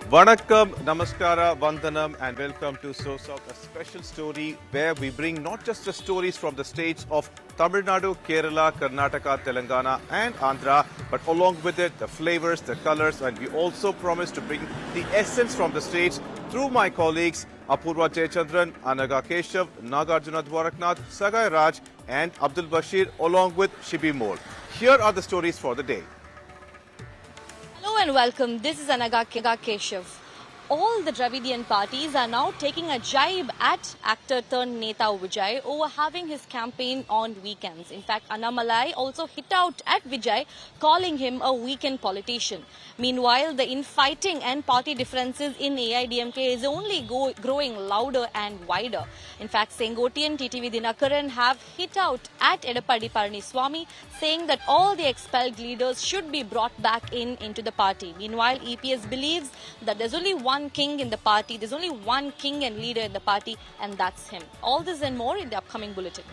Vanakkam, Namaskara, Vandanam and welcome to SoSouth, a special story where we bring not just the stories from the states of Tamil Nadu, Kerala, Karnataka, Telangana and Andhra, but along with it, the flavors, the colors, and we also promise to bring the essence from the states through my colleagues Apurva Jayachandran, Anaga Keshav, Nagarjuna Dwaraknath, Sagai Raj and Abdul Bashir along with Shibi Mole. Here are the stories for the day. Hello and welcome. This is Anaga Keshav. All the Dravidian parties are now taking a jibe at actor turned Neta Vijay over having his campaign on weekends. In fact, Annamalai also hit out at Vijay, calling him a weekend politician. Meanwhile, the infighting and party differences in AIADMK is only growing louder and wider. In fact, Sengottayan TTV Dinakaran have hit out at Edappadi Parameshwara, saying that all the expelled leaders should be brought back into the party. Meanwhile, EPS believes that there's only one king in the party, there's only one king and leader in the party, and that's him. All this and more in the upcoming bulletin.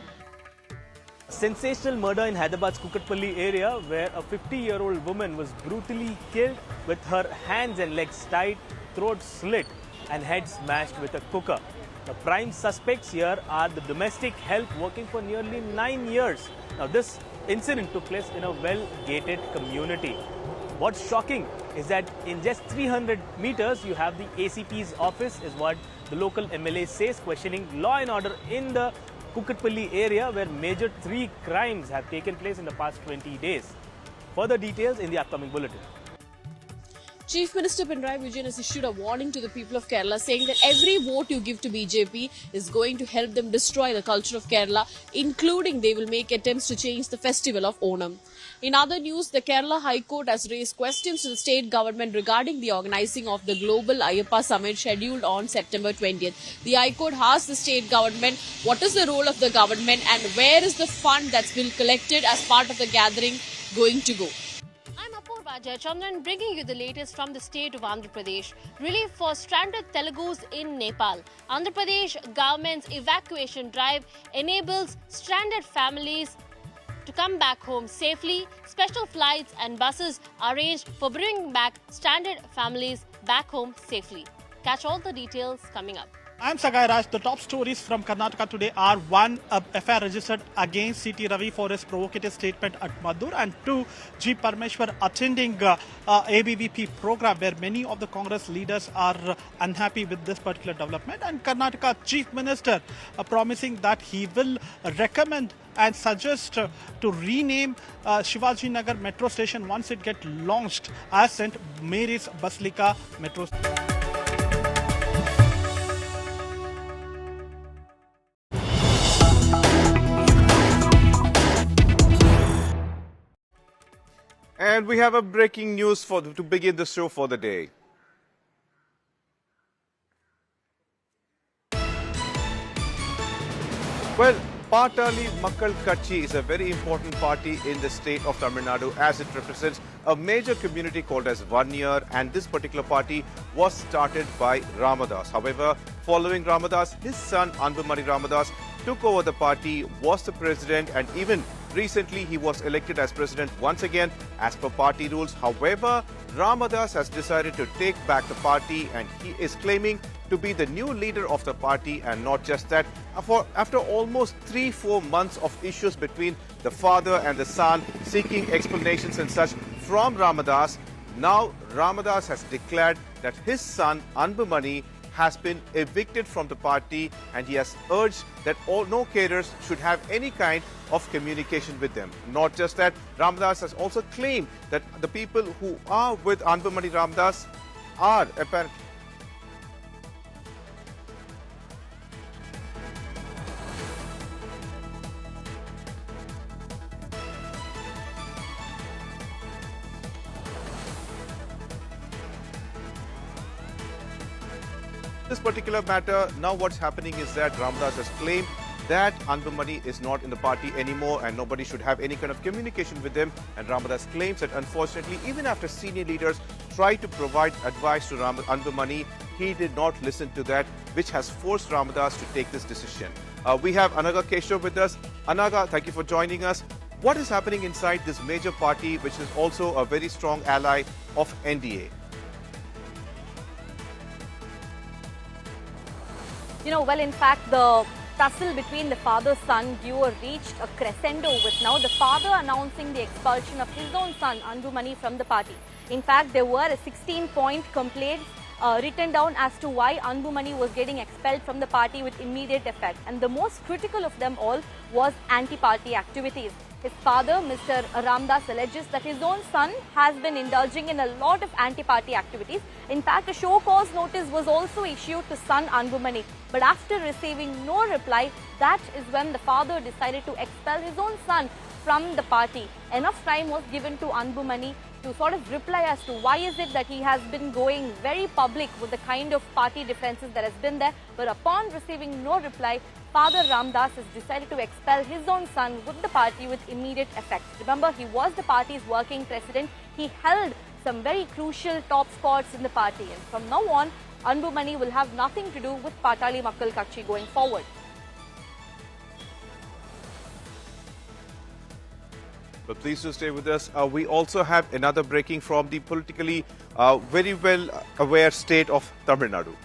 Sensational murder in Hyderabad's Kukatpally area where a 50-year-old woman was brutally killed with her hands and legs tied, throat slit and head smashed with a cooker. The prime suspects here are the domestic help working for nearly 9 years. Now this incident took place in a well-gated community. What's shocking is that in just 300 meters, you have the ACP's office, is what the local MLA says, questioning law and order in the Kukatpally area where major 3 crimes have taken place in the past 20 days. Further details in the upcoming bulletin. Chief Minister Pinarayi Vijayan has issued a warning to the people of Kerala, saying that every vote you give to BJP is going to help them destroy the culture of Kerala, including they will make attempts to change the festival of Onam. In other news, the Kerala High Court has raised questions to the state government regarding the organizing of the Global Ayyappa Summit scheduled on September 20th. The High Court asked the state government what is the role of the government and where is the fund that's been collected as part of the gathering going to go. I'm Apurva Jayachandran, bringing you the latest from the state of Andhra Pradesh. Relief for stranded Telugus in Nepal. Andhra Pradesh government's evacuation drive enables stranded families to come back home safely. Special flights and buses arranged for bringing back stranded families back home safely. Catch all the details coming up. I'm Sagai Raj. The top stories from Karnataka today are 1. FIR registered against C.T. Ravi for his provocative statement at Madur, and 2. G. Parameshwara attending ABVP program where many of the Congress leaders are unhappy with this particular development, and Karnataka Chief Minister promising that he will recommend and suggest to rename Shivaji Nagar metro station once it gets launched as St. Mary's Basilica metro station. And we have a breaking news to begin the show for the day. Well, Pattali Makkal Katchi is a very important party in the state of Tamil Nadu as it represents a major community called as Vanyar, and this particular party was started by Ramadas. However, following Ramadas, his son Anbumani Ramadas took over the party, was the president, and even recently he was elected as president once again as per party rules. However, Ramadas has decided to take back the party and he is claiming to be the new leader of the party, and not just that. After almost 3-4 months of issues between the father and the son seeking explanations and such from Ramadas, now Ramadas has declared that his son Anbumani has been evicted from the party, and he has urged that no cadres should have any kind of communication with them. Not just that, Ramadas has also claimed that the people who are with Anbumani Ramadas are apparently this particular matter. Now what's happening is that Ramadas has claimed that Anbumani is not in the party anymore and nobody should have any kind of communication with him. And Ramadas claims that unfortunately, even after senior leaders tried to provide advice to Anbumani, he did not listen to that, which has forced Ramadas to take this decision. We have Anaga Keshav with us. Anaga, thank you for joining us. What is happening inside this major party, which is also a very strong ally of NDA? Well, in fact, the tussle between the father-son duo reached a crescendo with now the father announcing the expulsion of his own son, Anbumani, from the party. In fact, there were a 16-point complaint written down as to why Anbumani was getting expelled from the party with immediate effect. And the most critical of them all was anti-party activities. His father, Mr. Ramadas, alleges that his own son has been indulging in a lot of anti-party activities. In fact, a show cause notice was also issued to son Anbumani. But after receiving no reply, that is when the father decided to expel his own son from the party. Enough time was given to Anbumani to sort of reply as to why is it that he has been going very public with the kind of party differences that has been there. But upon receiving no reply, Father Ramadas has decided to expel his own son with the party with immediate effect. Remember, he was the party's working president. He held some very crucial top spots in the party. And from now on, Anbumani will have nothing to do with Pattali Makkal Katchi going forward. But please do stay with us. We also have another breaking from the politically very well aware state of Tamil Nadu.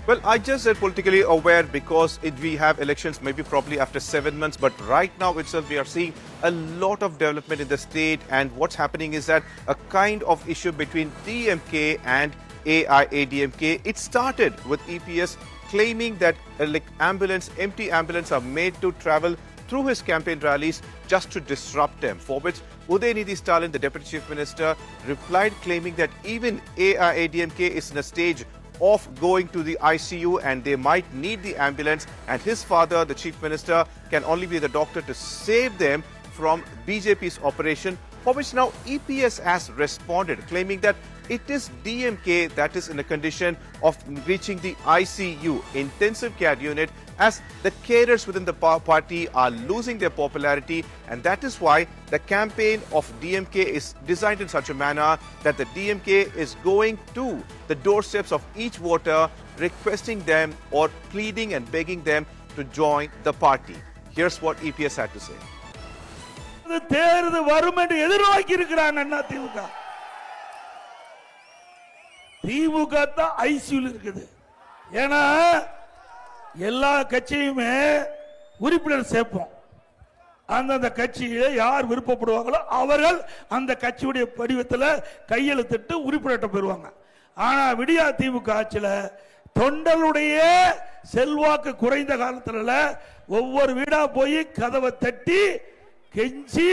Well, I just said politically aware because we have elections maybe probably after 7 months, but right now itself we are seeing a lot of development in the state, and what's happening is that a kind of issue between DMK and AIADMK. It started with EPS claiming that empty ambulance are made to travel through his campaign rallies just to disrupt them, for which Udayanidhi Stalin, the Deputy Chief Minister, replied claiming that even AIADMK is in a stage of going to the ICU and they might need the ambulance, and his father, the Chief Minister, can only be the doctor to save them from BJP's operation, for which now EPS has responded, claiming that it is DMK that is in a condition of reaching the ICU, intensive care unit, as the carers within the party are losing their popularity, and that is why the campaign of DMK is designed in such a manner that the DMK is going to the doorsteps of each voter, requesting them or pleading and begging them to join the party. Here's what EPS had to say. திமுக தான் ஐசியூல இருக்குது. ஏன்னா எல்லா கட்சியுமே உறுப்பினர் சேர்ப்போம். அந்த கட்சியில யார் விருப்பப்படுவாங்களோ அவர்கள் அந்த கட்சியுடைய படிவத்தில் கையெழுத்திட்டு உறுப்பினர்கிட்ட பெறுவாங்க. ஆனா விடியா திமுக ஆட்சியில தொண்டர்களுடைய செல்வாக்கு குறைந்த காலத்துல ஒவ்வொரு வீடா போய் கதவை தட்டி கெஞ்சி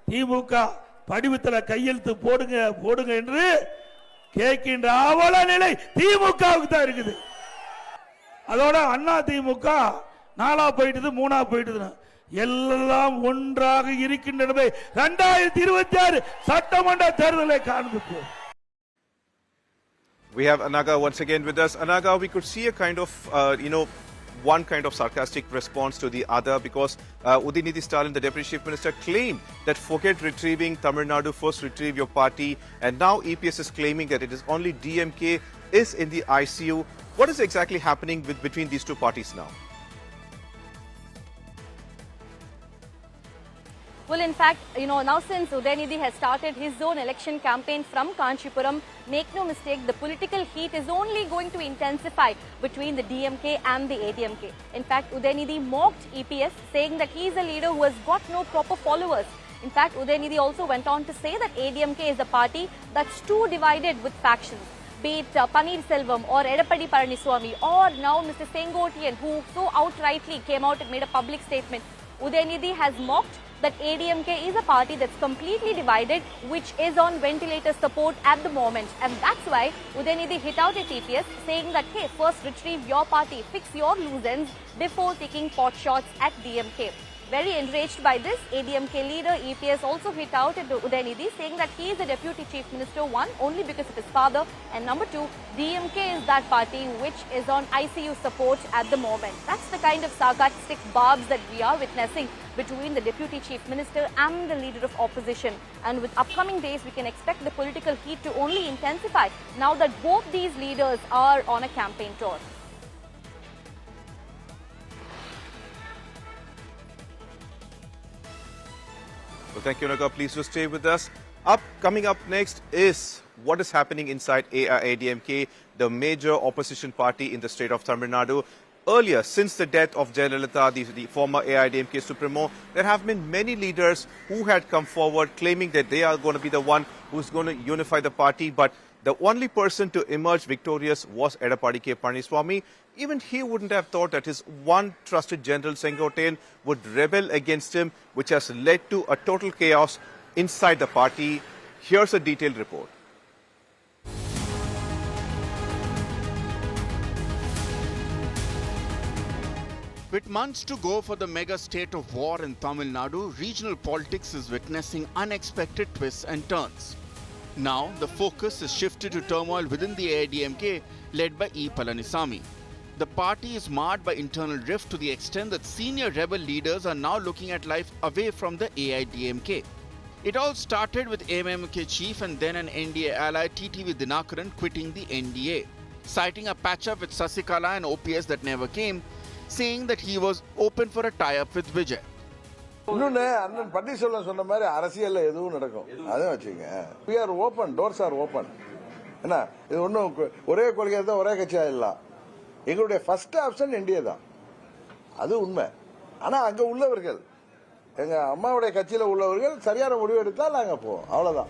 திமுக படிவத்தில் கையெழுத்து போடுங்க போடுங்க என்று கேட்கின்ற அவல நிலை திமுகவுக்கு தான் இருக்குது. அதோட அண்ணா திமுக 4ஆ போயிட்டது 3ஆ போயிட்டது, எல்லாம் ஒன்றாக இருக்கின்றன. 2026 சட்டமன்ற தேர்தலை காண்பிப்போம். We have Anaga once again with us. Anaga, we could see a kind of, one kind of sarcastic response to the other, because Udayanidhi Stalin, the Deputy Chief Minister, claimed that forget retrieving Tamil Nadu, first retrieve your party, and now EPS is claiming that it is only DMK is in the ICU. What is exactly happening between these two parties now? Well, in fact, now since Udayanidhi has started his own election campaign from Kanchipuram, make no mistake, the political heat is only going to intensify between the DMK and the ADMK. In fact, Udayanidhi mocked EPS, saying that he is a leader who has got no proper followers. In fact, Udayanidhi also went on to say that ADMK is a party that's too divided with factions. Be it Paneerselvam or Edappadi Palaniswami, or now Mr. Sengottayan, who so outrightly came out and made a public statement. Udayanidhi has mocked that ADMK is a party that's completely divided, which is on ventilator support at the moment. And that's why Udayanidhi hit out at EPS, saying that, hey, first retrieve your party, fix your loose ends before taking pot shots at DMK. Very enraged by this, ADMK leader EPS also hit out at Udayanidhi, saying that he is the Deputy Chief Minister, one, only because of his father, and number two, DMK is that party which is on ICU support at the moment. That's the kind of sarcastic barbs that we are witnessing between the Deputy Chief Minister and the leader of opposition. And with upcoming days, we can expect the political heat to only intensify now that both these leaders are on a campaign tour. Well, thank you, Naga. Please do stay with us. Coming up next is what is happening inside AIADMK, the major opposition party in the state of Tamil Nadu. Earlier, since the death of Jayalalitha, the former AIADMK Supremo, there have been many leaders who had come forward claiming that they are going to be the one who's going to unify the party. But the only person to emerge victorious was Edappadi K. Parameshwara. Even he wouldn't have thought that his one trusted general Sengottayan would rebel against him, which has led to a total chaos inside the party. Here's a detailed report. With months to go for the mega state of war in Tamil Nadu, regional politics is witnessing unexpected twists and turns. Now, the focus is shifted to turmoil within the AIADMK, led by E. Palaniswami. The party is marred by internal rift to the extent that senior rebel leaders are now looking at life away from the AIADMK. It all started with PMK chief and then an NDA ally TTV Dinakaran quitting the NDA, citing a patch-up with Sasikala and OPS that never came, saying that he was open for a tie-up with Vijay. இன்னொன்னு அண்ணன் பன்னீர்செல்வம் சொன்ன மாதிரி அரசியல்ல எதுவும் நடக்கும் அதை வச்சுங்க. We are open, doors are open. என்ன இது ஒன்றும் ஒரே கொள்கை தான் ஒரே கட்சியா இல்ல. எங்களுடைய ஃபர்ஸ்ட் ஆப்ஷன் என்டிஏ தான், அது உண்மை. ஆனா அங்க உள்ளவர்கள் எங்க அம்மாவுடைய கட்சியில உள்ளவர்கள் சரியான முடிவு எடுத்தால் நாங்க போவோம், அவ்வளவுதான்.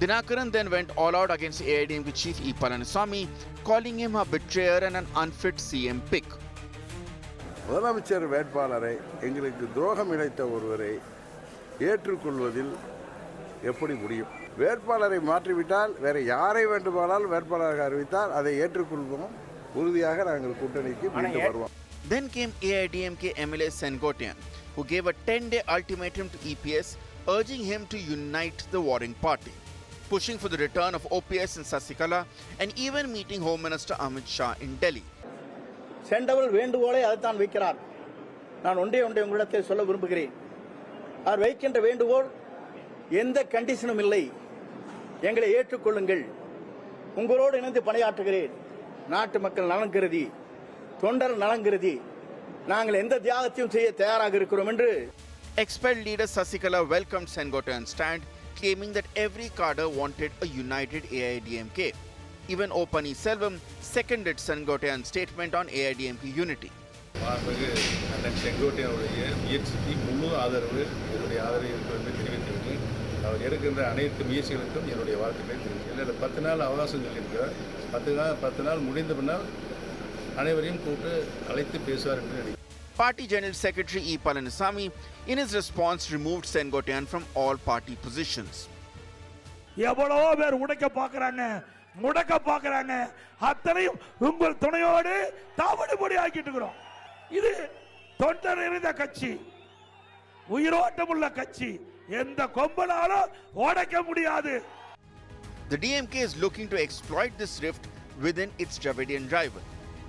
Dinakaran then went all out against AIADMK chief E. Palaniswami, calling him a betrayer and an unfit CM pick. முதலமைச்சர் வேட்பாளரை எங்களுக்கு துரோகம் இழைத்த ஒருவரை ஏற்றுக்கொள்வதில் எப்படி முடியும்? வேட்பாளரை மாற்றிவிட்டால் வேற யாரை வேண்டுமானாலும் வேட்பாளராக அறிவித்தால் அதை ஏற்றுக்கொள்வோம். உறுதியாக நாங்கள் கூட்டணிக்கு மீண்டும் வருவோம். Then came AIADMK MLA Sengottayan, who gave a 10-day ultimatum to EPS, urging him to unite the warring party, pushing for the return of OPS and Sasikala, and even meeting Home Minister Amit in Delhi. சென்றவர் வேண்டுகோளை அதைத்தான் வைக்கிறார். நான் ஒன்றே உங்களிடத்தை சொல்ல விரும்புகிறேன். அவர் வைக்கின்ற வேண்டுகோள் எந்த கண்டிஷனும் இல்லை. எங்களை ஏற்றுக்கொள்ளுங்கள், உங்களோடு இணைந்து பணியாற்றுகிறேன், நாட்டு மக்கள் நலன் கருதி, தொண்டர் நலன் கருதி நாங்கள் எந்த தியாகத்தையும் செய்ய தயாராக இருக்கிறோம் என்று. Expelled leader Sasikala welcomed Sengottayan's stand, claiming that every cadre wanted a united AIADMK. Even O. Paneerselvam seconded Sengottayan's statement on AIADMK unity. அண்ணன் செங்கோட்டையனுடைய முயற்சிக்கு முழு ஆதரவு, என்னுடைய ஆதரவு என்று தெரிவித்திருக்கேன். அவர் எடுக்கின்ற அனைத்து முயற்சிகளுக்கும் என்னுடைய வாழ்த்துக்களை தெரிவிக்கிறேன். இல்லை 10 நாள் அவகாசம் சொல்லியிருக்கிறார். 10 நாள் முடிந்த பின்னால் அனைவரையும் கூட்டு அழைத்து பேசுவார் என்று நினைக்கிறேன். Party General Secretary E. Palaniswami, in his response, removed Sengottayan from all party positions. எவ்வளவோ பேர் உடைக்க பார்க்கறாங்க, முடக்க பார்க்கறாங்க, அத்தனையும் உங்கள் துணையோடு தாவடிபடி ஆக்கிட்டு இருக்கிறோம். இது தொண்டர் நிறைந்த கட்சி, உயிரோட்டமுள்ள கட்சி, எந்த கொம்பனாலும் உடைக்க முடியாது. The DMK is looking to exploit this rift within its Dravidian drive.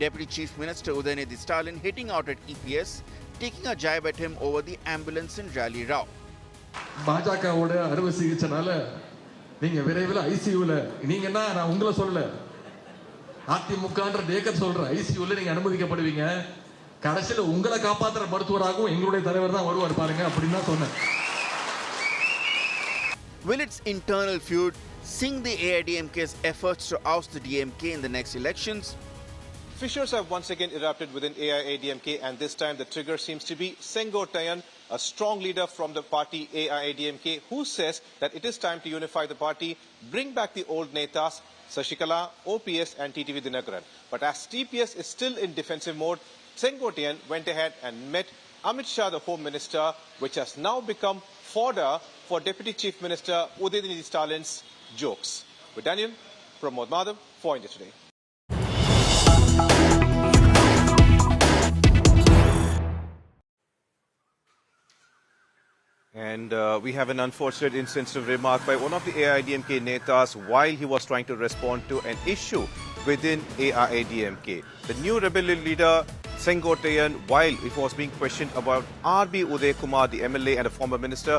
Deputy Chief Minister Udayanidhi Stalin hitting out at EPS, taking a jibe at him over the ambulance in Rally Rao. பாஜகவோட அறுவை சிகிச்சைனால நீங்க விரைவில் ஐசியூல, நீங்கன்னா நான் உங்களை சொல்லல, அதிமுகன்ற taker சொல்ற ஐசியூல நீங்க அனுமதிக்கப்படுவீங்க. கடைசியில உங்களை காப்பாற்றுற மருத்துவராகவும் எங்களுடைய தலைவர் தான் வருவார் பாருங்க அப்படின்னு தான் சொன்னேன். Will its internal feud sink the AIADMK's efforts to oust the DMK in the next elections? Fissures have once again erupted within AIADMK, and this time the trigger seems to be Sengottayan, a strong leader from the party AIADMK, who says that it is time to unify the party, bring back the old netas, Sasikala, OPS and TTV Dinakaran. But as TPS is still in defensive mode, Sengottayan went ahead and met Amit, the Home Minister, which has now become fodder for Deputy Chief Minister Udayanidhi Stalin's jokes. With Daniel, Pramod Madhav for India Today. And we have an unfortunate insensitive remark by one of the AIADMK netas while he was trying to respond to an issue within AIADMK. The new rebellion leader, Sengottayan, while it was being questioned about R.B. Uday Kumar, the MLA and a former minister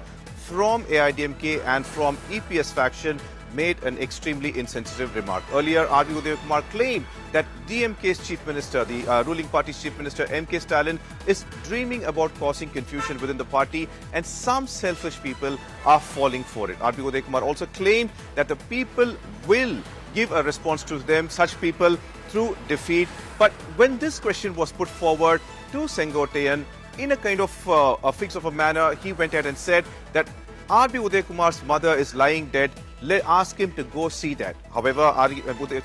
from AIADMK and from EPS faction, made an extremely insensitive remark. Earlier, R.B. Udayakumar claimed that DMK's Chief Minister, the ruling party's Chief Minister M.K. Stalin, is dreaming about causing confusion within the party and some selfish people are falling for it. R.B. Udayakumar also claimed that the people will give a response to them, such people, through defeat. But when this question was put forward to Sengottayan in a kind of a fix of a manner, he went ahead and said that R.B. Udayakumar's mother is lying dead. Ask him to go see that. However,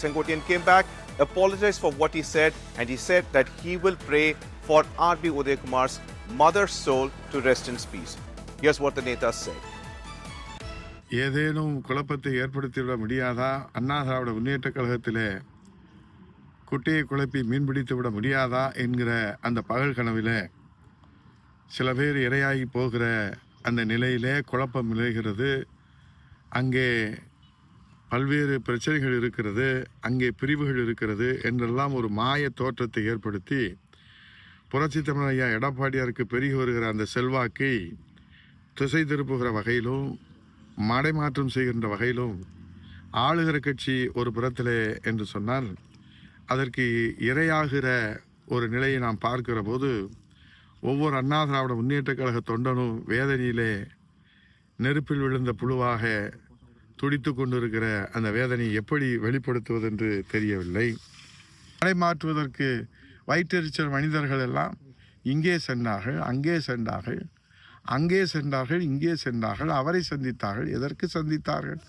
Sengottayan came back, apologized for what he said, and he said that he will pray for R.B. Udayakumar's mother's soul to rest in peace. Here's what the Neta said. ஏதேனும் குழப்பத்தை ஏற்படுத்திவிட முடியாதா? அண்ணா திராவிட முன்னேற்ற கழகத்திலே குட்டையை குழப்பி மீன்பிடித்து விட முடியாதா என்கிற அந்த பகல் கனவிலே சில பேர் இரையாகி போகிற அந்த நிலையிலே குழப்பம் நிலைகிறது. அங்கே பல்வேறு பிரச்சனைகள் இருக்கிறது, அங்கே பிரிவுகள் இருக்கிறது என்றெல்லாம் ஒரு மாய தோற்றத்தை ஏற்படுத்தி புரட்சித் தமிழர் ஐயா எடப்பாடியாருக்கு பெருகி வருகிற அந்த செல்வாக்கை திசை திருப்புகிற வகையிலும் மடைமாற்றம் செய்கின்ற வகையிலும் ஆளுகிற கட்சி ஒரு புறத்திலே என்று சொன்னால் அதற்கு இரையாகிற ஒரு நிலையை நாம் பார்க்கிற போது ஒவ்வொரு அண்ணா திராவிட முன்னேற்ற கழக தொண்டனும் வேதனையிலே நெருப்பில் விழுந்த புழுவாக துடித்து கொண்டிருக்கிற அந்த வேதனையை எப்படி வெளிப்படுத்துவது என்று தெரியவில்லை. மடைமாற்றுவதற்கு வயிற்றெரிச்சல் மனிதர்கள் எல்லாம் இங்கே சென்றார்கள், அங்கே சென்றார்கள், அங்கே சென்றார்கள், இங்கே சென்றார்கள், அவரை சந்தித்தார்கள். எதற்கு சந்தித்தார்கள்?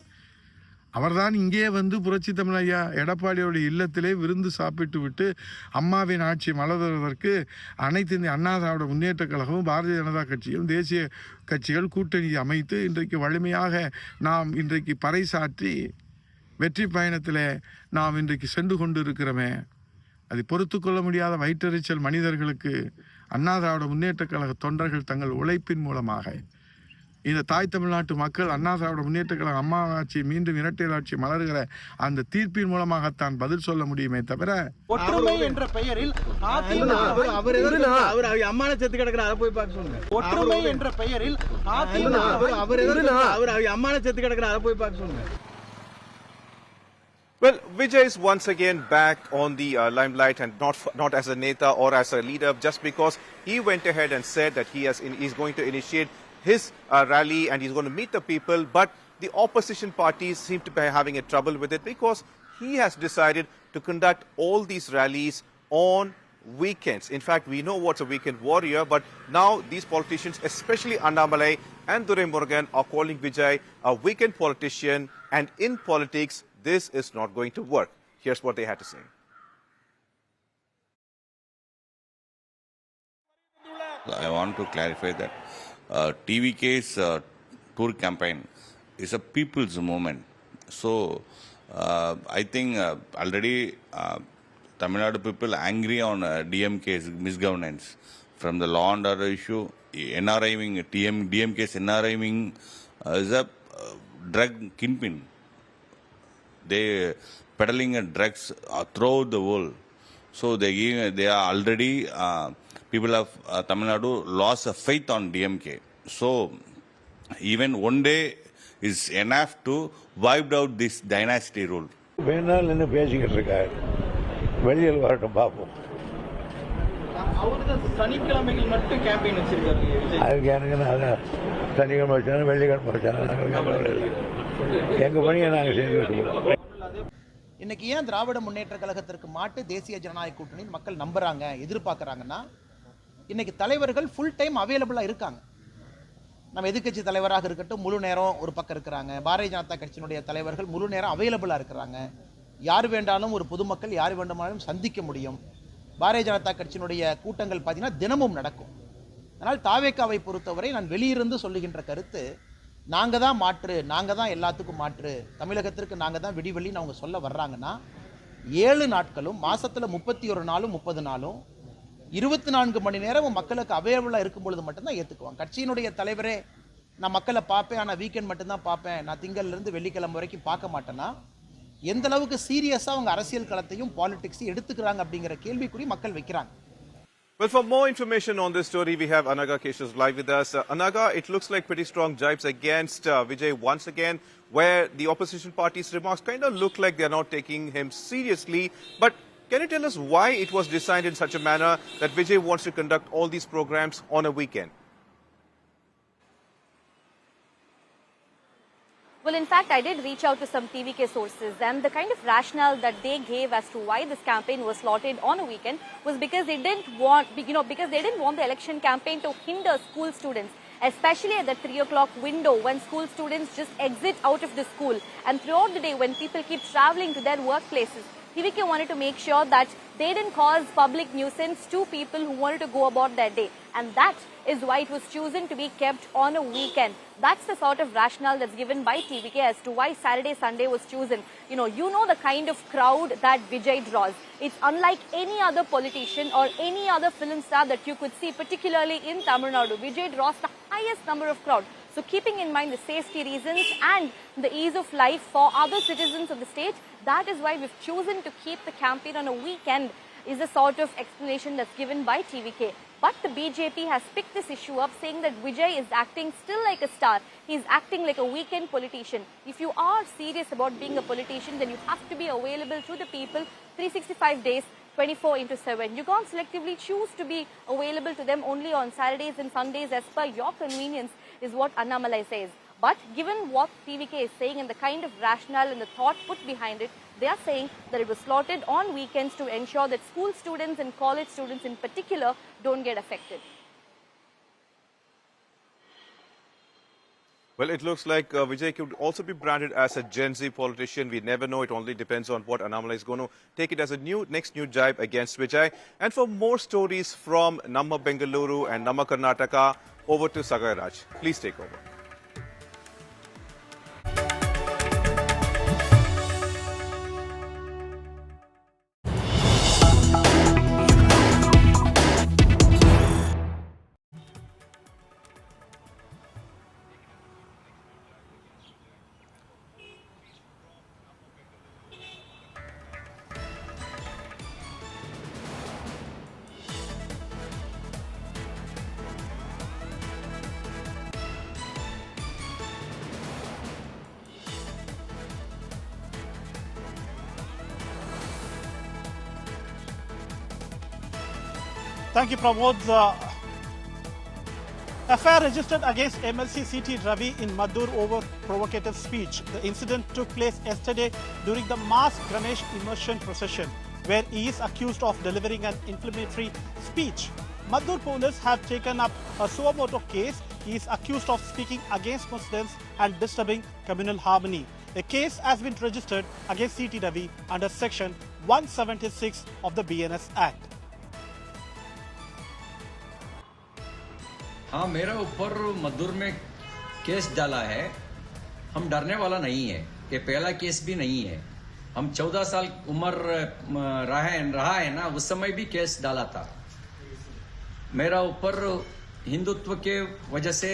அவர்தான் இங்கே வந்து புரட்சி தமிழ் ஐயா எடப்பாடியோடைய இல்லத்திலே விருந்து சாப்பிட்டு விட்டு அம்மாவின் ஆட்சி மலர்வதற்கு அனைத்து இந்த அண்ணா திராவிட முன்னேற்ற கழகமும் பாரதிய ஜனதா கட்சியும் தேசிய கட்சிகள் கூட்டணி அமைத்து இன்றைக்கு வலிமையாக நாம் இன்றைக்கு பறைசாற்றி வெற்றி பயணத்தில் நாம் இன்றைக்கு சென்று கொண்டு இருக்கிறோமே, அதை பொறுத்து கொள்ள முடியாத வயிற்றெரிச்சல் மனிதர்களுக்கு அண்ணா திராவிட முன்னேற்ற கழக தொண்டர்கள் தங்கள் உழைப்பின் மூலமாக இந்த தாய் தமிழ்நாட்டு மக்கள் அண்ணா திராவிட முன்னேற்ற கழக அம்மா ஆட்சி மீண்டும் இரட்டை ஆட்சி மலர்கிற அந்த தீர்ப்பின் மூலமாகத்தான் பதில் சொல்ல முடியுமே தவிர ஒற்றுமை என்ற பெயரில் அம்மான செத்து கிடக்கிறார், அதை போய் பார்க்க சொல்லுங்க. ஒற்றுமை என்ற பெயரில் அம்மான செத்து கிடக்கிறார், அதை போய் பார்க்க சொல்லுங்க. Well, Vijay is once again back on the limelight, and not as a Neta or as a leader, just because he went ahead and said that he's going to initiate his rally and he's going to meet the people. But the opposition parties seem to be having a trouble with it because he has decided to conduct all these rallies on weekends. In fact, we know what's a weekend warrior, but now these politicians, especially Annamalai and Durai Murugan, are calling Vijay a weekend politician, and in politics, this is not going to work. Here's what they had to say. I want to clarify that TVK's tour campaign is a people's movement. So I think already Tamil Nadu people angry on DMK's misgovernance from the law and order issue. NRI wing, DMK's NRI wing is a drug kingpin. They peddling drugs throughout the world. So they are already people of Tamil Nadu lost a faith on DMK. So even one day is enough to wipe out this dynasty rule. வேணால் என்ன பேசிக்கிட்டு இருக்காரு, வெளியில் வரட்டும் பார்ப்போம். சனிக்கிழமைகள் மட்டும் campaign வச்சிருக்காரு. அதுக்கு எனக்கு சனிக்கிழமை வச்சாலும் வெள்ளிக்கிழமை வச்சாலும் எங்க பணியை நாங்கள் செய்துருக்கோம். இன்னைக்கு ஏன் திராவிட முன்னேற்ற கழகத்திற்கு மாட்டு தேசிய ஜனநாயக கூட்டணி மக்கள் நம்புறாங்க, எதிர்பார்க்கறாங்கன்னா, இன்னைக்கு தலைவர்கள் ஃபுல் டைம் அவைலபிளா இருக்காங்க. நம்ம எதிர்க்கட்சி தலைவராக இருக்கட்டும் முழு நேரம் ஒரு பக்கம் இருக்கிறாங்க, பாரதிய ஜனதா கட்சியினுடைய தலைவர்கள் முழு நேரம் அவைலபிளா இருக்கிறாங்க. யார் வேண்டாலும் ஒரு பொதுமக்கள் யார் வேண்டுமானாலும் சந்திக்க முடியும். பாரதிய ஜனதா கட்சியினுடைய கூட்டங்கள் பார்த்தீங்கன்னா தினமும் நடக்கும். அதனால் தாவேக்காவை பொறுத்தவரை நான் வெளியிருந்து சொல்லுகின்ற கருத்து, நாங்கள் தான் மாற்று, நாங்கள் தான் எல்லாத்துக்கும் மாற்று, தமிழகத்திற்கு நாங்கள் தான் விடிவெளின்னு அவங்க சொல்ல வர்றாங்கன்னா 7 நாட்களும் மாதத்தில் 31 நாளும் 30 நாளும் 24 மணி நேரமும் மக்களுக்கு அவைலபிளாக இருக்கும் பொழுது மட்டும்தான் ஏற்றுக்குவாங்க. கட்சியினுடைய தலைவரே நான் மக்களை பார்ப்பேன், ஆனால் வீக்கெண்ட் மட்டும்தான் பார்ப்பேன், நான் திங்கள்லேருந்து வெள்ளிக்கிழமை வரைக்கும் பார்க்க மாட்டேன்னா எந்த அளவுக்கு சீரியஸாக அவங்க அரசியல் களத்தையும் பாலிடிக்ஸையும் எடுத்துக்கிறாங்க அப்படிங்கிற கேள்விக்குறி மக்கள் வைக்கிறாங்க. Well, for more information on this story, we have Anaga Keshav live with us. Anaga, it looks like pretty strong jibes against Vijay once again, where the opposition party's remarks kind of look like they're not taking him seriously. But can you tell us why it was designed in such a manner that Vijay wants to conduct all these programs on a weekend? Well, in fact, I did reach out to some TVK sources, and the kind of rationale that they gave as to why this campaign was slotted on a weekend was because they didn't want, the election campaign to hinder school students, especially at the 3 o'clock window when school students just exit out of the school, and throughout the day when people keep traveling to their workplaces. TVK wanted to make sure that they didn't cause public nuisance to people who wanted to go about their day, and that is why it was chosen to be kept on a weekend. That's the sort of rationale that's given by TVK as to why Saturday, Sunday was chosen. You know the kind of crowd that Vijay draws. It's unlike any other politician or any other film star that you could see, particularly in Tamil Nadu. Vijay draws the highest number of crowd. So keeping in mind the safety reasons and the ease of life for other citizens of the state, that is why we've chosen to keep the campaign on a weekend, is the sort of explanation that's given by TVK. But the BJP has picked this issue up, saying that Vijay is acting still like a star. He's acting like a weekend politician. If you are serious about being a politician, then you have to be available to the people 365 days, 24/7. You can't selectively choose to be available to them only on Saturdays and Sundays as per your convenience, is what Annamalai says. But given what TVK is saying and the kind of rationale and the thought put behind it, they are saying that it was slotted on weekends to ensure that school students and college students in particular don't get affected. Well, it looks like Vijay could also be branded as a Gen Z politician. We never know. It only depends on what Annamalai is going to take it as a next new jibe against Vijay. And for more stories from Namma Bengaluru and Namma Karnataka, over to Sagai Raj. Please take over. Thank you, Pramod. FIR registered against MLC CT Ravi in Maddur over provocative speech. The incident took place yesterday during the mass Ganesh immersion procession, where he is accused of delivering an inflammatory speech. Maddur police have taken up a suo motu case. He is accused of speaking against Muslims and disturbing communal harmony. A case has been registered against CT Ravi under Section 176 of the BNS Act. हाँ, मेरा ऊपर मद्दूर में case डाला है। हम डरने वाला नहीं है। ये पहला केस भी नहीं है। हम 14 साल उम्र रहा है ना, उस समय भी केस डाला था। मेरा ऊपर हिंदुत्व के वजह से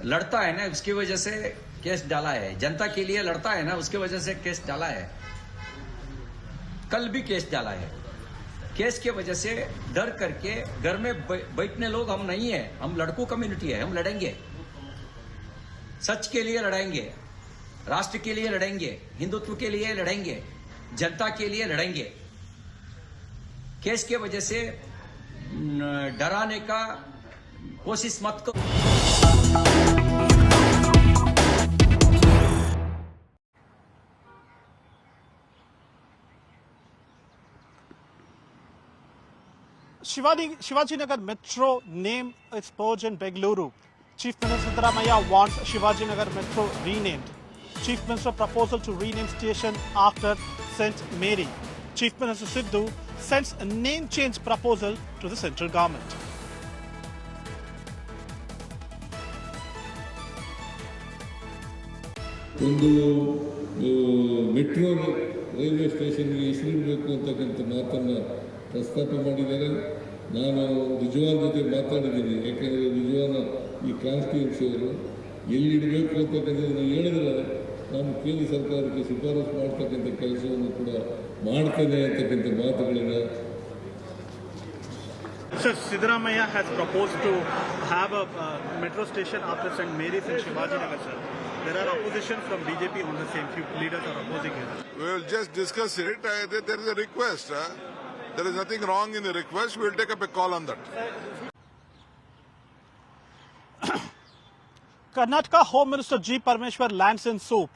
लड़ता है ना, उसकी वजह से केस डाला है। जनता के लिए लड़ता है ना, उसकी वजह से केस डाला है। कल भी केस डाला है। केस के वजह से डर करके घर में बैठने लोग हम नहीं है। हम लड़कों कम्युनिटी है। हम लड़ेंगे, सच के लिए लड़ेंगे, राष्ट्र के लिए लड़ेंगे, हिंदुत्व के लिए लड़ेंगे, जनता के लिए लड़ेंगे। केस के वजह से डराने का कोशिश मत करो। Shivaji Nagar Metro name its purge in Bengaluru. Chief Minister Pinarayi wants Shivaji Nagar Metro renamed. Chief Minister proposal to rename station after St. Mary. Chief Minister Sidhu sends a name change proposal to the central government. ಒಂದು metro railway ಸ್ಟೇಷನ್ಗೆ ಹೆಸರಿಡಬೇಕು ಅಂತಕ್ಕಂಥ ಮಾತನ್ನು ಪ್ರಸ್ತಾಪ ಮಾಡಿದ್ದಾರೆ. ನಾನು ರಿಜ್ವಾನ್ ಜೊತೆ ಮಾತಾಡಿದ್ದೀನಿ. ಯಾಕೆಂದರೆ ರಿಜ್ವಾನ್ ಈ ಕಾನ್ಸ್ಟಿಟ್ಯೂನ್ಸಿಯವರು ಎಲ್ಲಿಡಬೇಕು ಅಂತಕ್ಕಂಥದ್ದನ್ನು ಹೇಳಿದ್ರೆ ನಾನು ಕೇಂದ್ರ ಸರ್ಕಾರಕ್ಕೆ ಶಿಫಾರಸು ಮಾಡ್ತಕ್ಕಂಥ ಕೆಲಸವನ್ನು ಕೂಡ ಮಾಡ್ತೇನೆ ಅಂತಕ್ಕಂಥ ಮಾತುಗಳಿಂದ Sir, Siddaramaiah has proposed to have a metro station after St. Mary's in Shivajinagar, sir. There are opposition from BJP on the same. Few leaders are opposing it. We will just discuss it. There is a request. There is nothing wrong in the request. We will take up a call on that. Karnataka Home Minister G. Parameshwara lands in soup.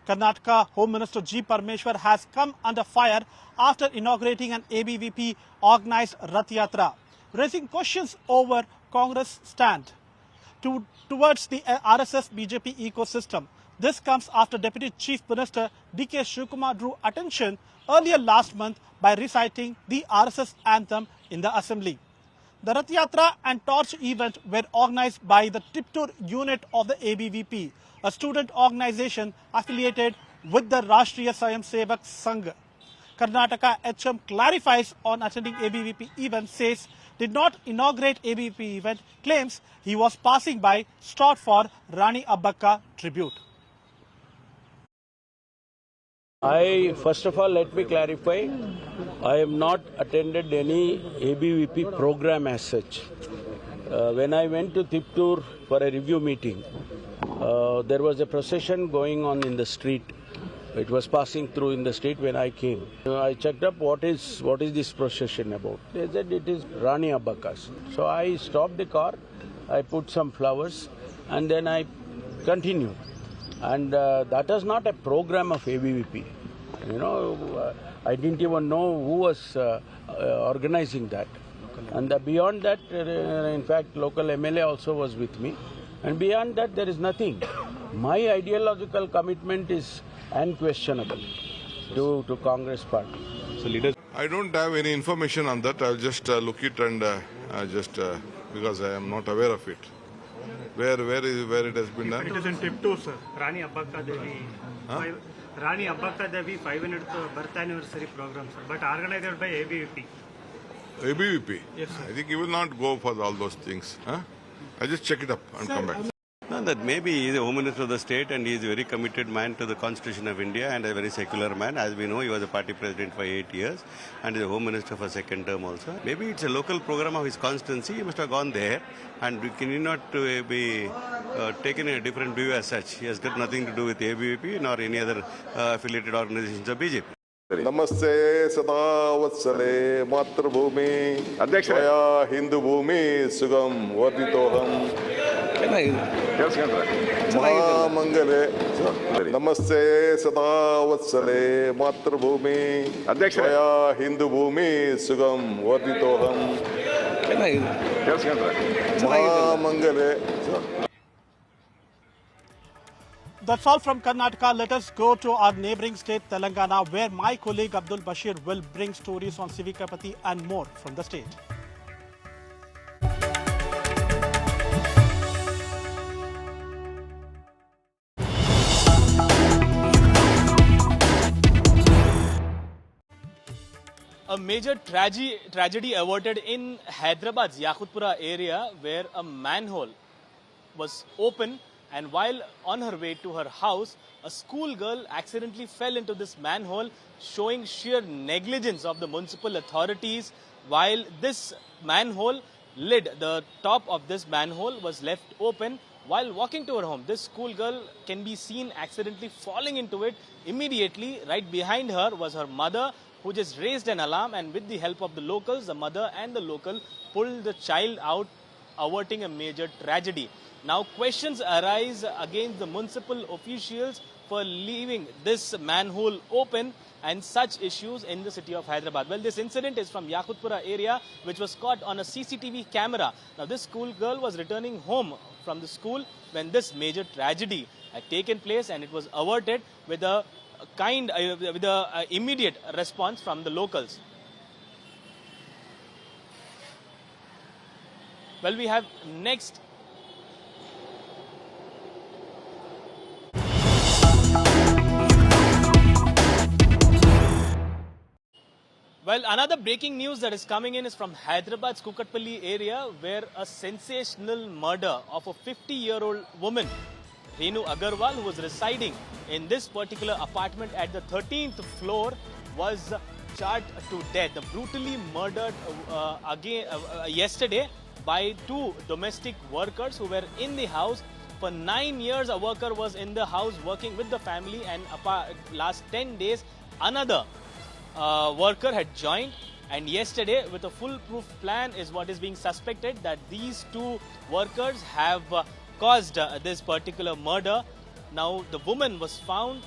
Karnataka Home Minister G. Parameshwara has come under fire after inaugurating an ABVP organized Rath Yatra, raising questions over Congress' stand towards the RSS BJP ecosystem. This comes after Deputy Chief Minister D.K. Shivkumar drew attention earlier last month by reciting the RSS anthem in the assembly. The Rath Yatra and Torch event were organized by the Tiptur unit of the ABVP, a student organization affiliated with the Rashtriya Swayam Sevak Sangh. Karnataka HM clarifies on attending ABVP event, says did not inaugurate ABVP event, claims he was passing by, stopped for Rani Abbakka tribute. First of all, let me clarify, I have not attended any ABVP program as such. When I went to Tiptur for a review meeting, there was a procession going on in the street. It was passing through in the street when I came. I checked up what is this procession about. They said it is Rani Abbakka's. So I stopped the car, I put some flowers, and then I continued. And that was not a program of ABVP. I didn't even know who was organizing that. And beyond that, in fact, local MLA also was with me. And beyond that, there is nothing. My ideological commitment is unquestionable to Congress party. So leaders, I don't have any information on that. I'll just look it and because I am not aware of it. Where it has been done? It is in Tiptur, sir. Rani Abbakka Devi. Rani Abbakka Devi 500th birth anniversary program, sir, but organized by ABVP. ABVP? Yes, sir. I think he will not go for all those things. I just check it up and come back. No, that maybe he is the Home Minister of the state and he is a very committed man to the Constitution of India and a very secular man. As we know, he was a party president for 8 years and is a Home Minister for second term also. Maybe it's a local program of his constituency. He must have gone there and can he not be taken a different view as such. He has got nothing to do with ABVP nor any other affiliated organizations of BJP. Namaste Sada Vatsale Matrabhumi Adhyakshaya Hindu Bhumi Sugam Varditoham Mahamangale Namaste Sada Vatsale Matrabhumi Adhyakshaya Hindu Bhumi Sugam Varditoham Mahamangale. That's all from Karnataka. Let us go to our neighbouring state, Telangana, where my colleague Abdul Bashir will bring stories on Civikapati and more from the state. A major tragedy averted in Hyderabad's Yakutpura area, where a manhole was open. And while on her way to her house, a schoolgirl accidentally fell into this manhole, showing sheer negligence of the municipal authorities. While this manhole lid, the top of this manhole was left open. While walking to her home, this schoolgirl can be seen accidentally falling into it. Immediately, right behind her was her mother, who just raised an alarm, and with the help of the locals, the mother and the local pulled the child out, averting a major tragedy. Now, questions arise against the municipal officials for leaving this manhole open and such issues in the city of Hyderabad. Well, this incident is from Yakutpura area, which was caught on a CCTV camera. Now, this schoolgirl was returning home from the school when this major tragedy had taken place, and it was averted with a immediate response from the locals. Well, we have next. Well, another breaking news that is coming in is from Hyderabad's Kukatpally area, where a sensational murder of a 50-year-old woman, Rani Abbakka, who was residing in this particular apartment at the 13th floor, was charred to death, brutally murdered yesterday by two domestic workers who were in the house. For 9 years, a worker was in the house working with the family, and last 10 days, another worker had joined. And yesterday, with a foolproof plan, is what is being suspected that these two workers have caused this particular murder. Now, the woman was found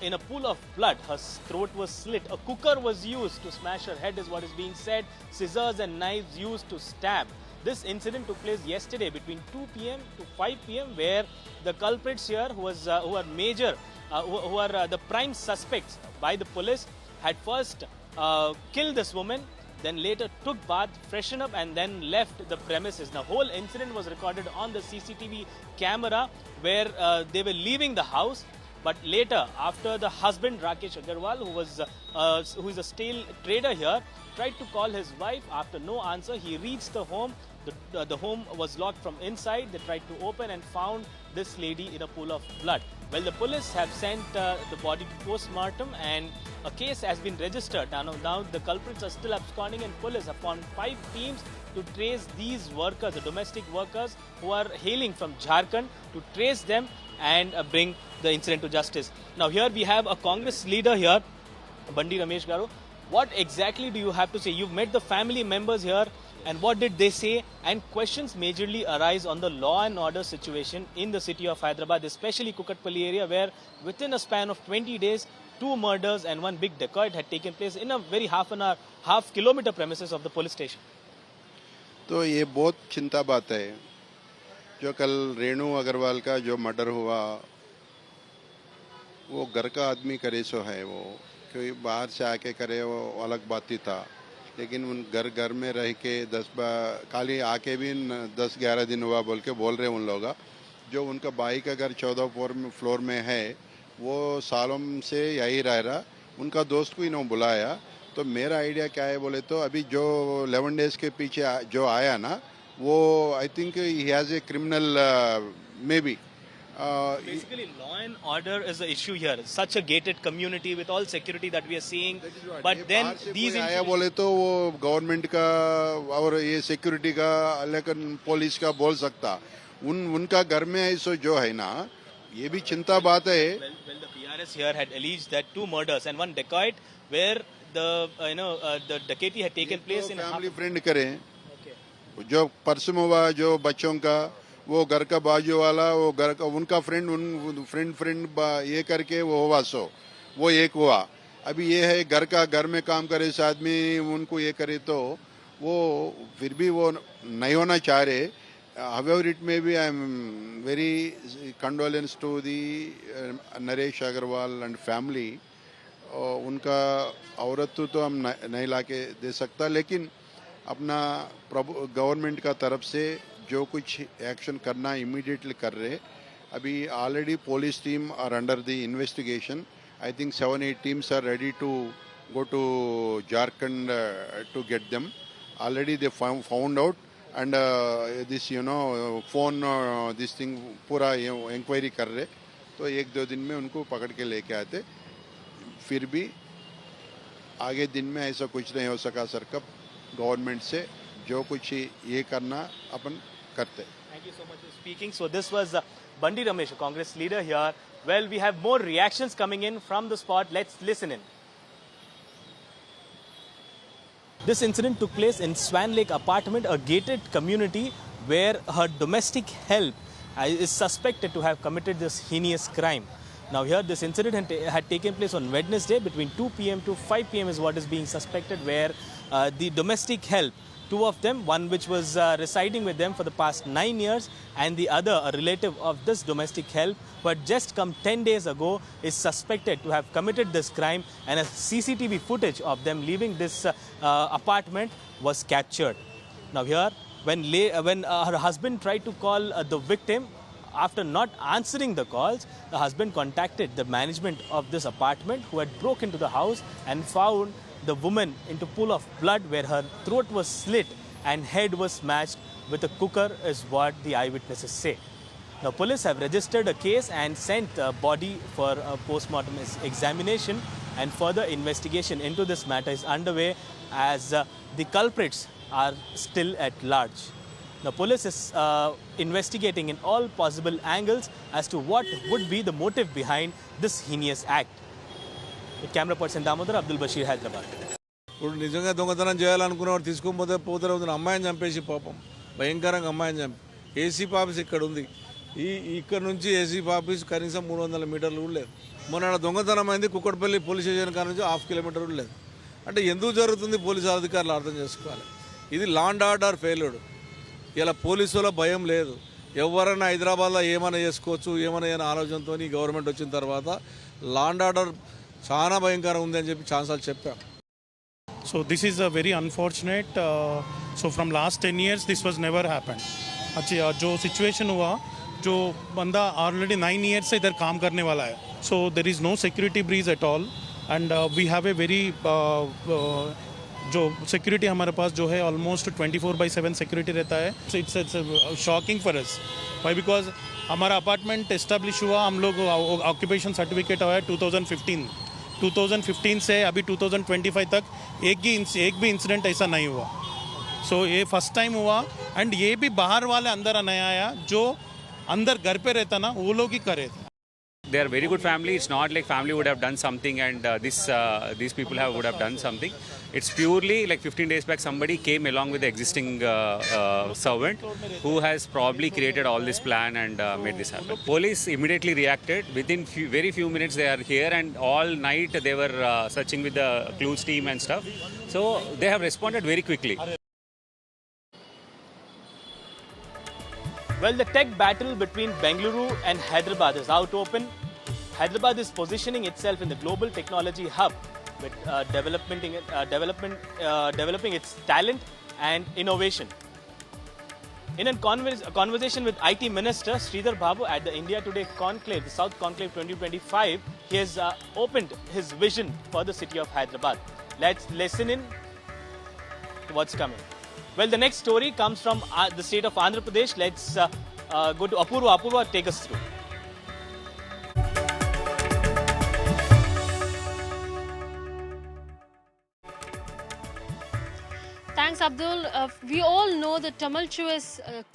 in a pool of blood. Her throat was slit. A cooker was used to smash her head, is what is being said. Scissors and knives used to stab. This incident took place yesterday between 2 p.m. to 5 p.m. where the culprits here, who are the prime suspects by the police, had first killed this woman, then later took bath, freshened up, and then left the premises. Now, whole incident was recorded on the CCTV camera where they were leaving the house. But later, after the husband Rakesh Agarwal, who is a steel trader here, tried to call his wife. After no answer, he reached the home. The home was locked from inside. They tried to open and found this lady in a pool of blood. Well, the police have sent the body to post-mortem, and a case has been registered. Now the culprits are still absconding, and police have formed 5 teams to trace these workers, the domestic workers who are hailing from Jharkhand, to trace them and bring the incident to justice. Now here we have a Congress leader here, Bandi Ramesh Garu. What exactly do you have to say? You've met the family members here, and what did they say? And questions majorly arise on the law and order situation in the city of Hyderabad, especially Kukatpally area, where within a span of 20 days, 2 murders and 1 big dacoit had taken place in a very half kilometer premises of the police station. तो ये बहुत चिंता बात है जो कल रेणु अग्रवाल का जो मर्डर हुआ, वो घर का आदमी करे सो है, वो कोई बाहर से आके करे वो अलग बात ही था, लेकिन उन घर में रह के खाली आके भी 10-11 दिन हुआ बोल के बोल रहे उन लोग। जो उनका भाई का घर 14 फ्लोर में है, वो सालों से यही रह रहा। उनका दोस्त को इन्होंने बुलाया, तो मेरा आइडिया क्या है बोले तो अभी जो 11 डेज के पीछे जो आया ना, वो I think he has a criminal may be. Basically, law and order is the issue here. Such a gated community with all security that we are seeing, but then these आया बोले तो वो गवर्नमेंट का और ये security का, लेकिन police का बोल सकता, उनका घर में ऐसा जो है ना, ये भी चिंता बात है. Well, the PRS here had alleged that 2 murders and 1 dacoit, where the the dacoity had taken place in family friend करें. जो परसों हुआ जो बच्चों का, वो घर का बाजू वाला, वो घर का उनका फ्रेंड ये करके वो हुआ, सो वो एक हुआ. अभी ये है घर में काम करे इस आदमी, उनको ये करे तो वो फिर भी वो नहीं होना चाह रहे. However it may be, I am very condolence to the Naresh Agarwal and family. उनका औरत तो हम नहीं लाके दे सकता, लेकिन अपना गवर्नमेंट का तरफ से जो कुछ एक्शन करना इमीडिएटली कर रहे. अभी already police team are under the investigation. I think 7-8 teams are ready to go to Jharkhand to get them. Already they found out and this phone this thing पूरा इंक्वायरी कर रहे. तो 1-2 दिन में उनको पकड़ के लेके आते. फिर भी आगे दिन में ऐसा कुछ नहीं हो सका सर. कब गवर्नमेंट से जो कुछ ये करना अपन करते. Thank you so much for speaking. So this was Bandi Ramesh, a Congress leader here. Well, we have more reactions coming in from the spot. Let's listen in. This incident took place in Swan Lake apartment, a gated community where her domestic help is suspected to have committed this heinous crime. Now here this incident had taken place on Wednesday between 2 p.m. to 5 p.m. is what is being suspected, where the domestic help, 2 of them, one which was residing with them for the past 9 years, and the other, a relative of this domestic help, who had just come 10 days ago, is suspected to have committed this crime, and a CCTV footage of them leaving this apartment was captured. Now here, when her husband tried to call the victim, after not answering the calls, the husband contacted the management of this apartment, who had broken into the house and found the woman into a pool of blood where her throat was slit and head was smashed with a cooker, is what the eyewitnesses say. Now, police have registered a case and sent the body for a post-mortem examination. and further investigation into this matter is underway as the culprits are still at large. The police is investigating in all possible angles as to what would be the motive behind this heinous act. With camera person Damodar, Abdul Bashir, Hyderabad. ఇప్పుడు నిజంగా దొంగతనం చేయాలనుకున్నవాడు తీసుకొని పోతే ఉంది అమ్మాయిని చంపేసి పాపం భయంకరంగా అమ్మాయిని చంపి ఏసీపీ ఆఫీస్ ఇక్కడ ఉంది ఇక్కడ నుంచి ఏసీపీ ఆఫీస్ కనీసం 300 మీటర్లు కూడా లేదు. మొన్న దొంగతనం అయింది కుక్కట్పల్లి పోలీస్ స్టేషన్ కాడ నుంచి 1/2 కిలోమీటర్ కూడా లేదు. అంటే ఎందుకు జరుగుతుంది పోలీసు అధికారులు అర్థం చేసుకోవాలి. ఇది లా అండ్ ఆర్డర్ ఫెయిల్యూర్. ఇలా పోలీసుల భయం లేదు. ఎవరైనా హైదరాబాద్లో ఏమైనా చేసుకోవచ్చు ఏమైనా ఆలోచనతో గవర్నమెంట్ వచ్చిన తర్వాత లా అండ్ ఆర్డర్ చాలా భయంకరంగా ఉంది అని చెప్పి చాలాసార్లు చెప్పాం. So this is a very unfortunate. So from last 10 years this was never happened. अच्छा जो situation हुआ जो बंदा ऑलरेडी 9 years से इधर काम करने वाला है. So there is no security breach at all and we have a very जो सिक्योरिटी हमारे पास जो है ऑलमोस्ट 24/7 सिक्योरिटी रहता है. So it's shocking for us. Why? Because हमारा अपार्टमेंट एस्टेब्लिश हुआ हम लोग ऑक्यूपेशन सर्टिफिकेट हुआ है 2015 से अभी 2025 तक एक भी इंसिडेंट ऐसा नहीं हुआ. सो ये फर्स्ट टाइम हुआ एंड ये भी बाहर वाले अंदर नहीं आया. जो अंदर घर पे रहता ना वो लोग ही करे. They are very good family. It's not like family would have done something and these people would have done something. It's purely like 15 days back somebody came along with the existing servant who has probably created all this plan and made this happen. Police immediately reacted. Within very few minutes they are here and all night they were searching with the clues team and stuff. So they have responded very quickly. Well, the tech battle between Bengaluru and Hyderabad is out open. Hyderabad is positioning itself in the global technology hub with developing its talent and innovation. In a conversation with IT Minister Sridhar Babu at the India Today Conclave, the South Conclave 2025, he has opened his vision for the city of Hyderabad. Let's listen in to what's coming. Well, the next story comes from the state of Andhra Pradesh. Let's go to Apurva. Apurva, take us through. Thanks, Abdul. We all know the tumultuous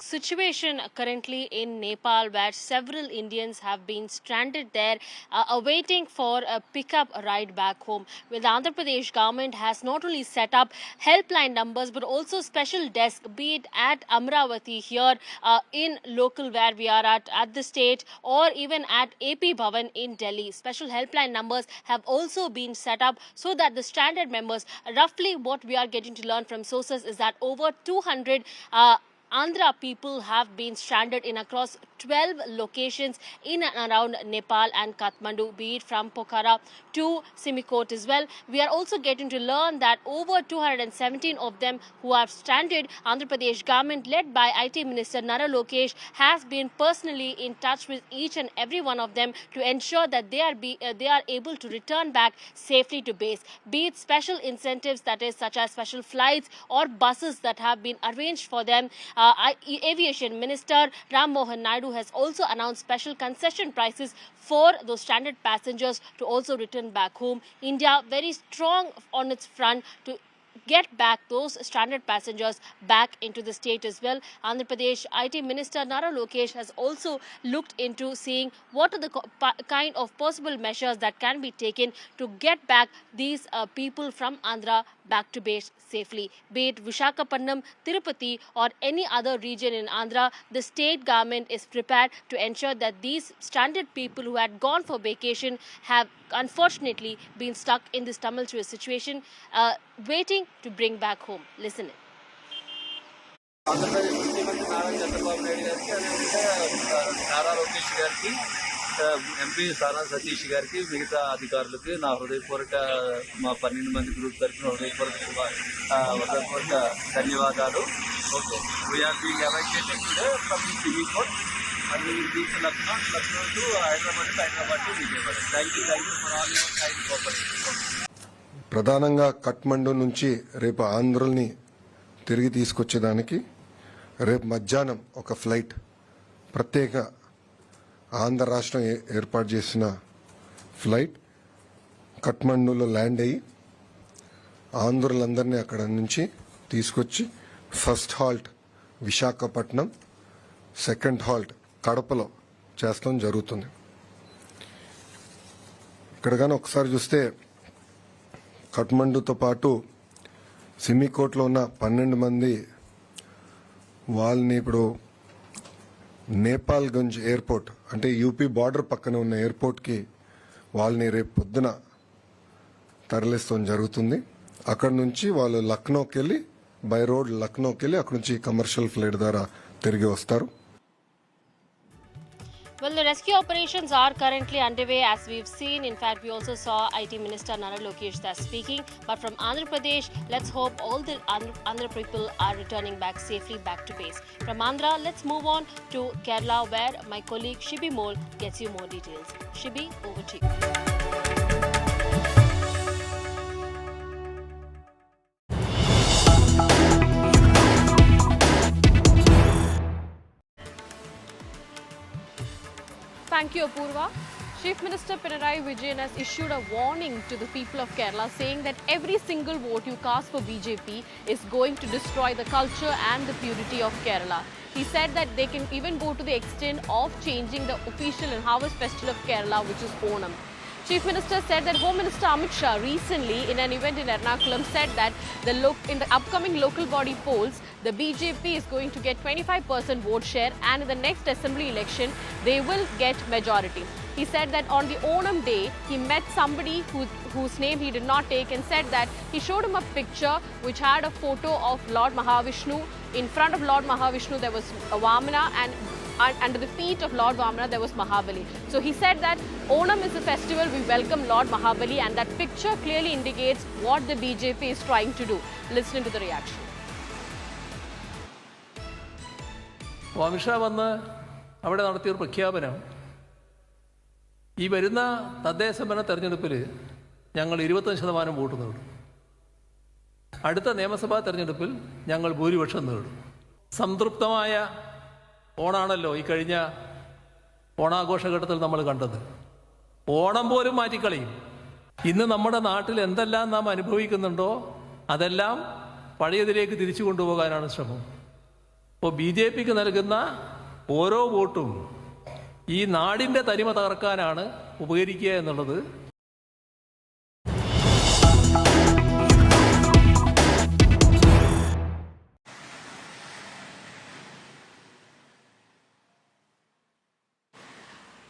situation currently in Nepal, where several Indians have been stranded there, awaiting for a pickup ride back home. Well, the Andhra Pradesh government has not only set up helpline numbers, but also special desk, be it at Amravati here in local where we are at the state, or even at AP Bhavan in Delhi. Special helpline numbers have also been set up so that the stranded members, roughly what we are getting to learn from sources is that over 200 Andhra people have been stranded in across 12 locations in and around Nepal and Kathmandu, be it from Pokhara to Simikot as well. We are also getting to learn that over 217 of them who are stranded, Andhra Pradesh government led by IT Minister Nara Lokesh has been personally in touch with each and every one of them to ensure that they are able to return back safely to base, be it special incentives, that is such as special flights or buses that have been arranged for them. Aviation Minister Ram Mohan Naidu has also announced special concession prices for those stranded passengers to also return back home. India very strong on its front to get back those stranded passengers back into the state as well. Andhra Pradesh IT Minister Nara Lokesh has also looked into seeing what are the kind of possible measures that can be taken to get back these people from Andhra back to base safely. Be it Visakhapatnam, Tirupati or any other region in Andhra, the state government is prepared to ensure that these stranded people who had gone for vacation have unfortunately been stuck in this tumultuous situation, waiting to bring back home. Listen in. Andhra Pradesh ముఖ్యమంత్రి నారా చంద్రబాబు నాయుడు గారికి అదేవిధంగా నారా లోకేష్ గారికి MP సానా సతీష్ గారికి మిగతా అధికారులకి నా హృదయపూర్వక మా 12 మంది గ్రూప్ తరఫున హృదయపూర్వక ధన్యవాదాలు. Okay, we are being evacuated today from the Simikot and we will reach Lucknow to Hyderabad to Vijay. Thank you for all your kind cooperation. ప్రధానంగా కఠ్మండు నుంచి రేపు ఆంధ్రుల్ని తిరిగి తీసుకొచ్చేదానికి రేపు మధ్యాహ్నం ఒక ఫ్లైట్ ప్రత్యేక ఆంధ్ర రాష్ట్రం ఏర్పాటు చేసిన ఫ్లైట్ కఠ్మండూలో ల్యాండ్ అయ్యి ఆంధ్రులందరినీ అక్కడ నుంచి తీసుకొచ్చి first halt Visakhapatnam, second halt కడపలో చేస్తాం జరుగుతుంది. ఇక్కడ కానీ ఒకసారి చూస్తే కఠ్మండూతో పాటు సిమికోట్లో ఉన్న 12 మంది వాళ్ళని ఇప్పుడు నేపాల్గంజ్ ఎయిర్పోర్ట్ అంటే యూపీ బార్డర్ పక్కన ఉన్న ఎయిర్పోర్ట్కి వాళ్ళని రేపు పొద్దున తరలిస్తాం జరుగుతుంది. అక్కడ నుంచి వాళ్ళు లక్నోకి వెళ్ళి బై రోడ్ లక్నోకి వెళ్ళి అక్కడ నుంచి కమర్షియల్ ఫ్లైట్ ద్వారా తిరిగి వస్తారు. Well, the rescue operations are currently underway, as we've seen. In fact, we also saw IT Minister Nara Lokesh Das speaking. But from Andhra Pradesh, let's hope all the Andhra people are returning back safely back to base. From Andhra, let's move on to Kerala, where my colleague Shibi Mole gets you more details. Shibi, over to you. Thank you, Apurva. Chief Minister Pinarayi Vijayan has issued a warning to the people of Kerala, saying that every single vote you cast for BJP is going to destroy the culture and the purity of Kerala. He said that they can even go to the extent of changing the official and harvest festival of Kerala, which is Onam. Chief Minister said that Home Minister recently in an event in Ernakulam said that in the upcoming local body polls, the BJP is going to get 25% vote share, and in the next assembly election, they will get majority. He said that on the Onam day, he met somebody whose name he did not take and said that he showed him a picture which had a photo of Lord Mahavishnu. In front of Lord Mahavishnu, there was a Vamana, and under the feet of Lord Vamana, there was Mahabali. So he said that Onam is a festival, we welcome Lord Mahabali, and that picture clearly indicates what the BJP is trying to do. Listening to the reaction. Amit Shah വന്ന് അവിടെ നടത്തിയൊരു പ്രഖ്യാപനം, ഈ വരുന്ന തദ്ദേശ ഭരണ തെരഞ്ഞെടുപ്പിൽ ഞങ്ങൾ 25% vote നേടും, അടുത്ത നിയമസഭാ തെരഞ്ഞെടുപ്പിൽ ഞങ്ങൾ ഭൂരിപക്ഷം നേടും. സംതൃപ്തമായ ഓണാണല്ലോ ഈ കഴിഞ്ഞ ഓണാഘോഷഘട്ടത്തിൽ നമ്മൾ കണ്ടത്. ഓണം പോലും മാറ്റിക്കളയും. ഇന്ന് നമ്മുടെ നാട്ടിൽ എന്തെല്ലാം നാം അനുഭവിക്കുന്നുണ്ടോ അതെല്ലാം പഴയതിലേക്ക് തിരിച്ചു കൊണ്ടുപോകാനാണ് ശ്രമം. ഇപ്പോൾ BJP നൽകുന്ന ഓരോ വോട്ടും ഈ നാടിൻ്റെ തനിമ തകർക്കാനാണ് ഉപകരിക്കുക എന്നുള്ളത്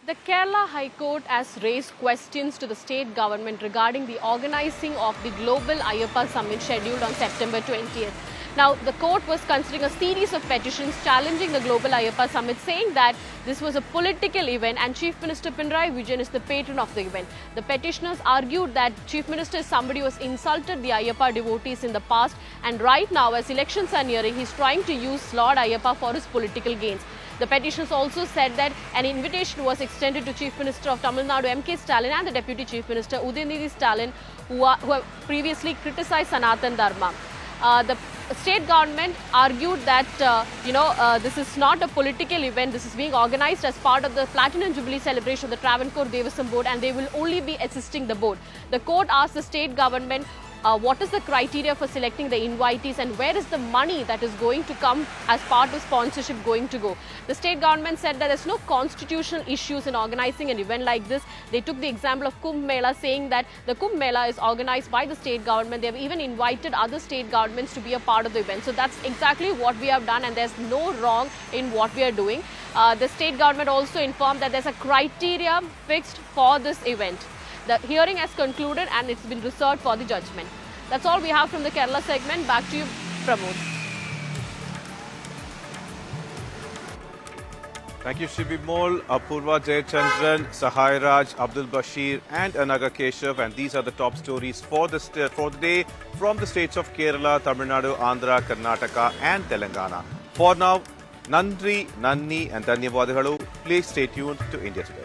The Kerala High Court has raised questions to the state government regarding the organizing of the Global Ayyappa Summit scheduled on September 20th. Now, the court was considering a series of petitions challenging the Global Ayyappa Summit, saying that this was a political event and Chief Minister Pinarayi Vijayan is the patron of the event. The petitioners argued that Chief Minister is somebody who has insulted the Ayyappa devotees in the past, and right now, as elections are nearing, he's trying to use Lord Ayyappa for his political gains. The petitioners also said that an invitation was extended to Chief Minister of Tamil Nadu M.K. Stalin and the Deputy Chief Minister Udayanithi Stalin, who have previously criticized Sanatan Dharma. The state government argued that this is not a political event. This is being organized as part of the Platinum Jubilee celebration of the Travancore Devasam Board, and they will only be assisting the board. The court asked the state government what is the criteria for selecting the invitees and where is the money that is going to come as part of sponsorship going to go. The state government said that there's no constitutional issues in organizing an event like this. They took the example of Kumbh Mela, saying that the Kumbh Mela is organized by the state government. They have even invited other state governments to be a part of the event. So that's exactly what we have done, and there's no wrong in what we are doing. The state government also informed that there's a criteria fixed for this event. The hearing has concluded and it's been reserved for the judgment. That's all we have from the Kerala segment. Back to you, Pramod. Thank you, Shibi Mole, Apurva Jayachandran, Sahai Raj, Abdul Bashir and Anaga Keshav. And these are the top stories for the day from the states of Kerala, Tamil Nadu, Andhra, Karnataka and Telangana. For now, Nandri, Nanni and Dhanyavadahalu. Please stay tuned to India Today.